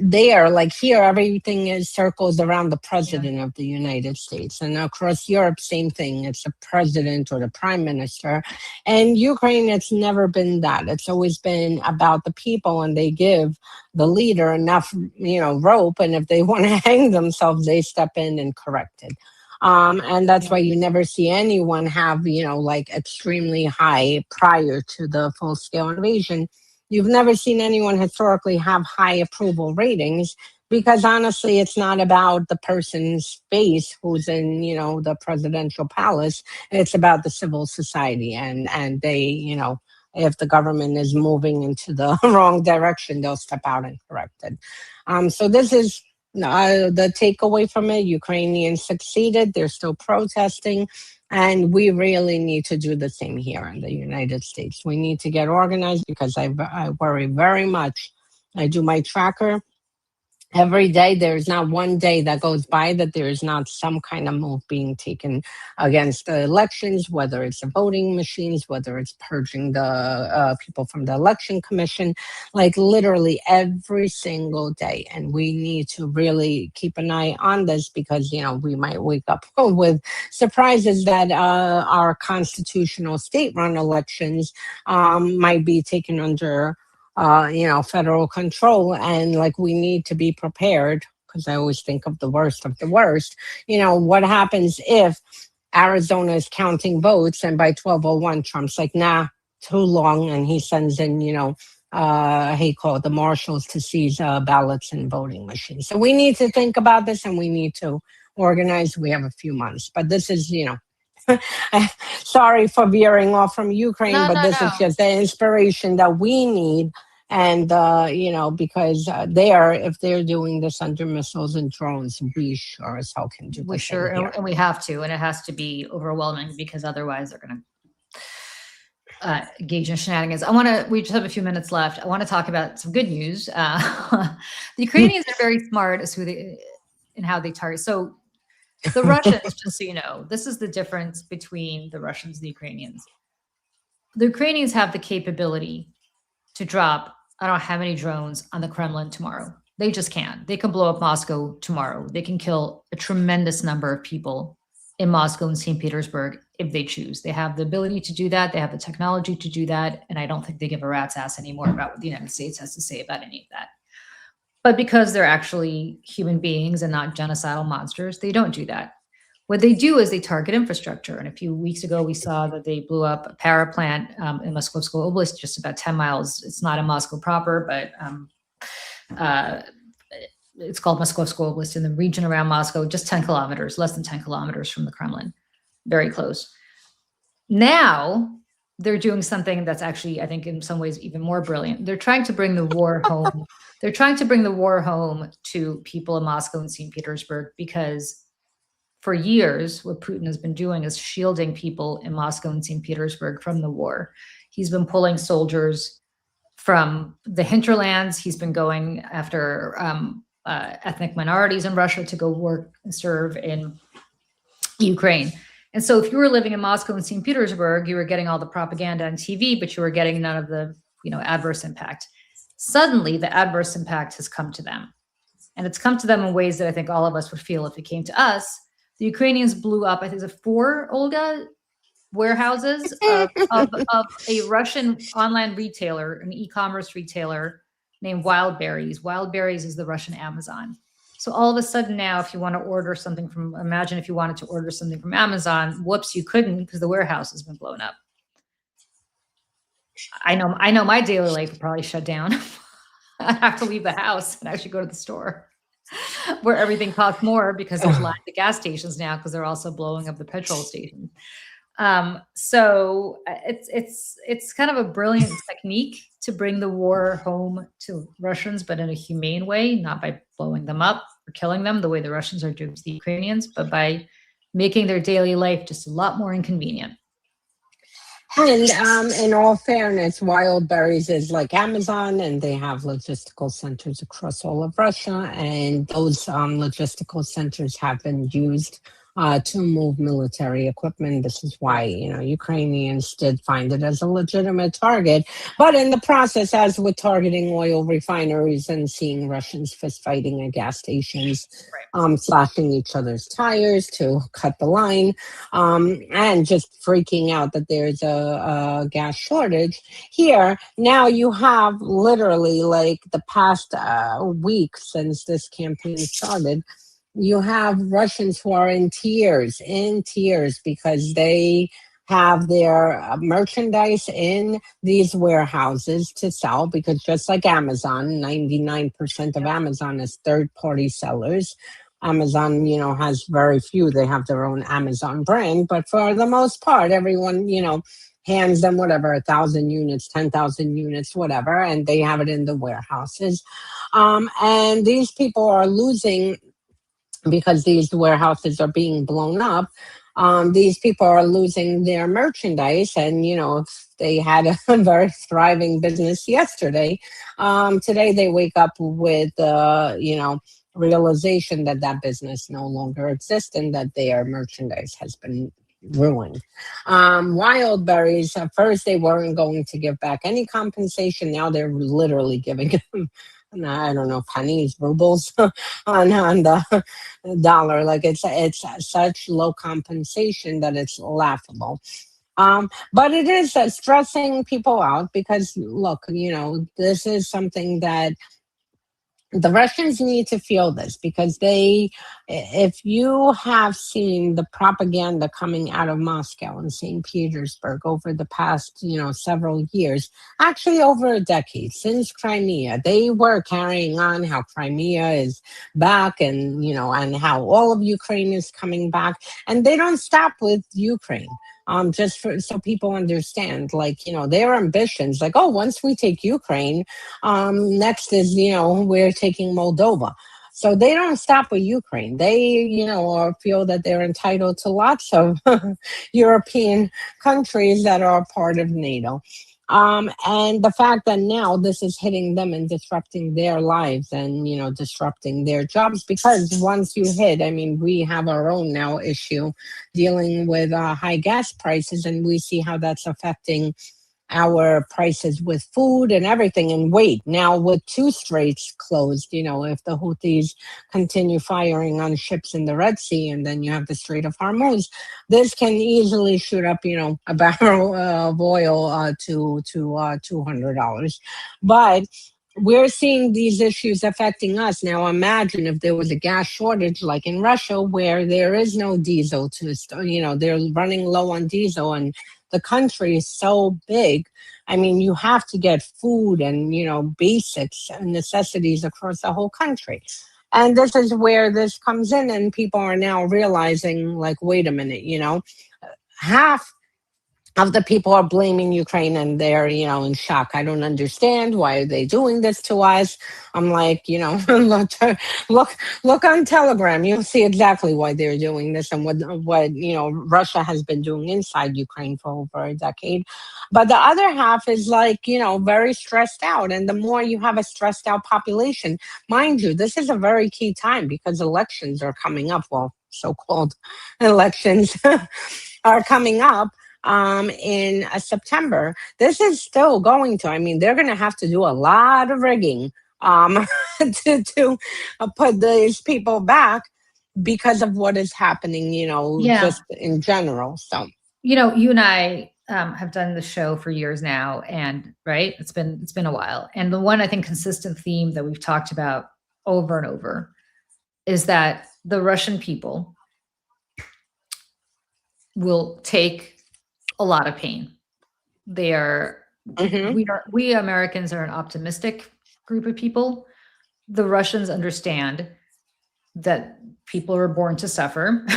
there, like here, everything is circled around the president of the United States. And across Europe, same thing. It's the president or the prime minister. And Ukraine, it's never been that. It's always been about the people, and they give the leader enough, rope. And if they want to hang themselves, they step in and correct it. And that's why you never see anyone have, extremely high prior to the full-scale invasion. You've never seen anyone historically have high approval ratings because honestly, it's not about the person's face who's in, the presidential palace. It's about the civil society. And they, if the government is moving into the wrong direction, they'll step out and correct it. So this is the takeaway from it. Ukrainians succeeded. They're still protesting. And we really need to do the same here in the United States. We need to get organized because I worry very much. I do my tracker Every day, there's not one day that goes by that there is not some kind of move being taken against the elections, whether it's the voting machines, whether it's purging the people from the election commission, like literally every single day. And we need to really keep an eye on this because, we might wake up with surprises that our constitutional state-run elections might be taken under federal control. And like, we need to be prepared because I always think of the worst of the worst. What happens if Arizona is counting votes and by 12:01, Trump's like, nah, too long. And he sends in, he called the marshals to seize ballots and voting machines. So we need to think about this and we need to organize. We have a few months, but this is, sorry for veering off from Ukraine, but this is just the inspiration that we need. And, because if they're doing this under missiles and drones, we sure as hell can do this. And we have to, and it has to be overwhelming because otherwise they're going to engage in shenanigans. We just have a few minutes left. I want to talk about some good news. The Ukrainians are very smart as in how they target. So the Russians, just so you know, this is the difference between the Russians and the Ukrainians. The Ukrainians have the capability to drop, I don't know how many drones on the Kremlin tomorrow. They just can. They can blow up Moscow tomorrow. They can kill a tremendous number of people in Moscow and St. Petersburg if they choose. They have the ability to do that. They have the technology to do that. And I don't think they give a rat's ass anymore about what the United States has to say about any of that. But because they're actually human beings and not genocidal monsters, they don't do that. What they do is they target infrastructure. And a few weeks ago, we saw that they blew up a power plant in Moskovskoye Oblast, just about 10 miles. It's not in Moscow proper, but it's called Moskovskoye Oblast in the region around Moscow, just 10 kilometers, less than 10 kilometers from the Kremlin, very close. Now they're doing something that's actually, I think, in some ways even more brilliant. They're trying to bring the war home. They're trying to bring the war home to people in Moscow and St. Petersburg because for years, what Putin has been doing is shielding people in Moscow and St. Petersburg from the war. He's been pulling soldiers from the hinterlands. He's been going after ethnic minorities in Russia to go work and serve in Ukraine. And so if you were living in Moscow and St. Petersburg, you were getting all the propaganda on TV, but you were getting none of the adverse impact. Suddenly, the adverse impact has come to them. And it's come to them in ways that I think all of us would feel if it came to us. The Ukrainians blew up, I think it's 4, Olga, warehouses of a Russian online retailer, an e-commerce retailer named Wildberries. Wildberries is the Russian Amazon. So all of a sudden now, if you want to order something imagine if you wanted to order something from Amazon, whoops, you couldn't because the warehouse has been blown up. I know my daily life would probably shut down. I have to leave the house and actually go to the store where everything costs more because there's lines at gas stations now because they're also blowing up the petrol stations. So it's kind of a brilliant technique to bring the war home to Russians, but in a humane way, not by blowing them up or killing them the way the Russians are doing to the Ukrainians, but by making their daily life just a lot more inconvenient. And in all fairness, Wildberries is like Amazon, and they have logistical centers across all of Russia. And those logistical centers have been used to move military equipment. This is why, Ukrainians did find it as a legitimate target. But in the process, as with targeting oil refineries and seeing Russians fist fighting at gas stations, slashing each other's tires to cut the line, and just freaking out that there's a gas shortage. Here, now you have literally like the past week since this campaign started, you have Russians who are in tears because they have their merchandise in these warehouses to sell, because just like Amazon, 99% of Amazon is third-party sellers. Amazon, has very few. They have their own Amazon brand, but for the most part, everyone, hands them whatever, 1,000 units, 10,000 units, whatever, and they have it in the warehouses. And these people are losing, because these warehouses are being blown up, these people are losing their merchandise. And, if they had a very thriving business yesterday, today they wake up with, realization that that business no longer exists and that their merchandise has been ruined. Wildberries, at first they weren't going to give back any compensation. Now they're literally giving them, I don't know, pennies, rubles on the dollar. Like it's such low compensation that it's laughable. But it is stressing people out because look, this is something that the Russians need to feel this because if you have seen the propaganda coming out of Moscow and St. Petersburg over the past, several years, actually over a decade since Crimea, they were carrying on how Crimea is back and how all of Ukraine is coming back. And they don't stop with Ukraine. Just so people understand, their ambitions, once we take Ukraine, next is, we're taking Moldova. So they don't stop with Ukraine. They, feel that they're entitled to lots of European countries that are part of NATO. And the fact that now this is hitting them and disrupting their lives and, disrupting their jobs, because once you hit, we have our own now issue dealing with high gas prices, and we see how that's affecting our prices with food and everything. And wait, now with two straits closed, if the Houthis continue firing on ships in the Red Sea, and then you have the Strait of Hormuz, this can easily shoot up, a barrel of oil to $200. But we're seeing these issues affecting us. Now, imagine if there was a gas shortage like in Russia, where there is no diesel they're running low on diesel, and the country is so big. You have to get food and, basics and necessities across the whole country. And this is where this comes in, and people are now realizing, wait a minute, half of the people are blaming Ukraine, and they're, in shock. I don't understand. Why are they doing this to us? I'm like, look on Telegram. You'll see exactly why they're doing this and what Russia has been doing inside Ukraine for over a decade. But the other half is very stressed out. And the more you have a stressed out population, mind you, this is a very key time because elections are coming up. Well, so-called elections are coming up in September. This is still going to, they're going to have to do a lot of rigging to put these people back because of what is happening, just in general. So, you and I have done the show for years now, and right, it's been a while. And the one, I think, consistent theme that we've talked about over and over is that the Russian people will take a lot of pain. They are, we Americans are an optimistic group of people. The Russians understand that people are born to suffer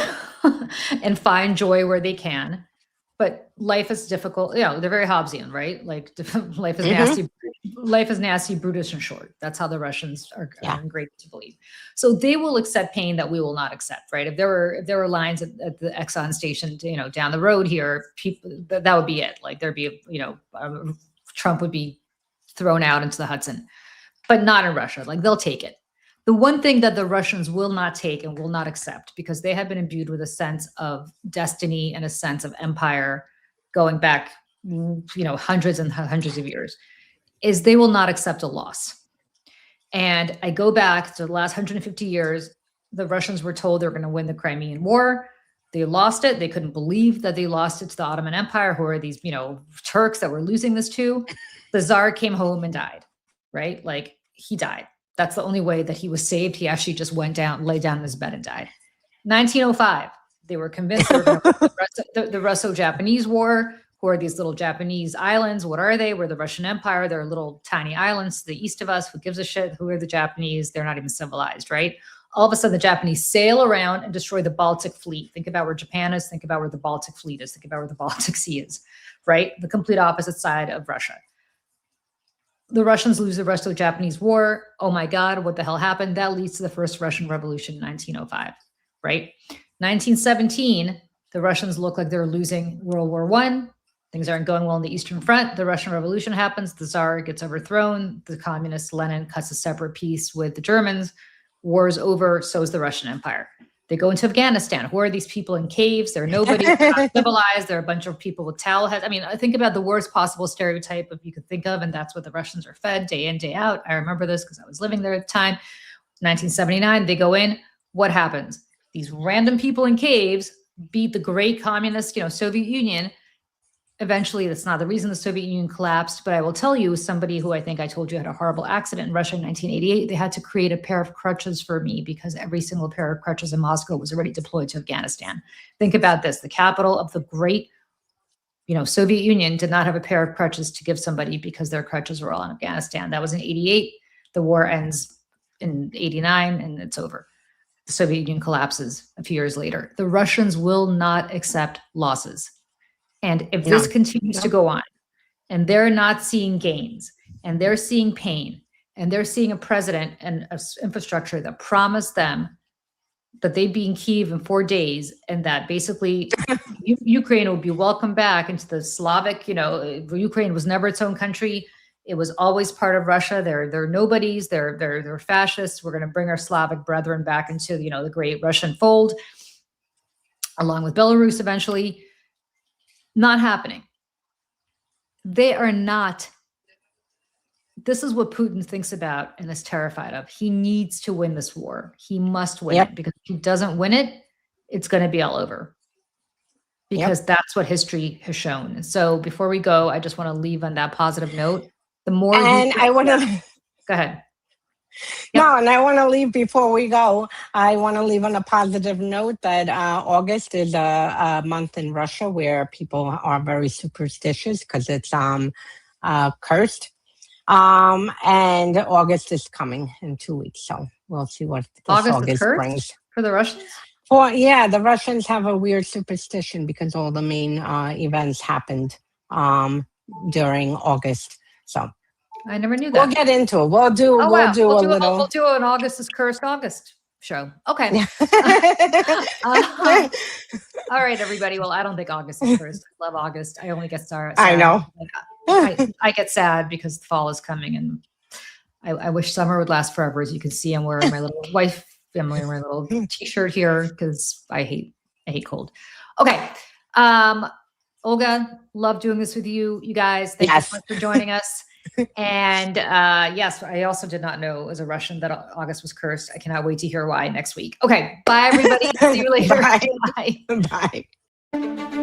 and find joy where they can. But life is difficult. They're very Hobbesian, right? Life is nasty. Life is nasty, brutish, and short. That's how the Russians are great to believe. So they will accept pain that we will not accept, right? If there were lines at the Exxon station, down the road here, people that would be it. There'd be, Trump would be thrown out into the Hudson, but not in Russia. They'll take it. The one thing that the Russians will not take and will not accept, because they have been imbued with a sense of destiny and a sense of empire going back, hundreds and hundreds of years, is they will not accept a loss. And I go back to the last 150 years, the Russians were told they're going to win the Crimean War. They lost it. They couldn't believe that they lost it to the Ottoman Empire, who are these, Turks that were losing this to. The Tsar came home and died, right? He died. That's the only way that he was saved. He actually just went down, lay down in his bed and died. 1905, they were convinced they were going to win the Russo-Japanese War. Who are these little Japanese islands? What are they? We're the Russian Empire. They're little tiny islands to the east of us. Who gives a shit? Who are the Japanese? They're not even civilized, right? All of a sudden, the Japanese sail around and destroy the Baltic fleet. Think about where Japan is. Think about where the Baltic fleet is. Think about where the Baltic Sea is, right? The complete opposite side of Russia. The Russians lose the Russo-Japanese War. Oh my God, what the hell happened? That leads to the first Russian Revolution in 1905, right? 1917, The Russians look like they're losing World War I. Things aren't going well on the Eastern Front. The Russian Revolution happens. The Tsar gets overthrown. The communist Lenin cuts a separate peace with the Germans. War is over. So is the Russian Empire. They go into Afghanistan. Who are these people in caves? They're nobody. They're not civilized. They're a bunch of people with towel heads. I mean, I think about the worst possible stereotype of you could think of, and that's what the Russians are fed day in, day out. I remember this because I was living there at the time. 1979, they go in. What happens? These random people in caves beat the great communist, Soviet Union. Eventually, that's not the reason the Soviet Union collapsed, but I will tell you, somebody who I think I told you had a horrible accident in Russia in 1988, they had to create a pair of crutches for me because every single pair of crutches in Moscow was already deployed to Afghanistan. Think about this. The capital of the great, Soviet Union did not have a pair of crutches to give somebody because their crutches were all in Afghanistan. That was in 88. The war ends in 89 and it's over. The Soviet Union collapses a few years later. The Russians will not accept losses. And if this continues to go on and they're not seeing gains and they're seeing pain and they're seeing a president and an infrastructure that promised them that they'd be in Kyiv in 4 days and that basically Ukraine would be welcomed back into the Slavic, Ukraine was never its own country. It was always part of Russia. They're nobodies. They're fascists. We're going to bring our Slavic brethren back into, the great Russian fold, along with Belarus eventually. Not happening. They are not. This is what Putin thinks about and is terrified of. He needs to win this war. He must win it because if he doesn't win it, it's going to be all over. Because that's what history has shown. And so before we go, I just want to leave on that positive note. The more I want to go ahead. No, and I want to leave before we go. I want to leave on a positive note that August is a month in Russia where people are very superstitious because it's cursed. And August is coming in 2 weeks, so we'll see what August brings for the Russians. The Russians have a weird superstition because all the main events happened during August. So. I never knew that. We'll get into it. We'll do an August is Cursed August show. Okay. All right, everybody. Well, I don't think August is cursed. I love August. I only get sad. I know. I get sad because the fall is coming, and I wish summer would last forever. As you can see, I'm wearing my little wife. I'm wearing my little T-shirt here because I hate cold. Okay. Olga, love doing this with you. You guys, thank you so much for joining us. And yes, I also did not know as a Russian that August was cursed. I cannot wait to hear why next week. Okay, bye everybody. See you later. Bye. Bye.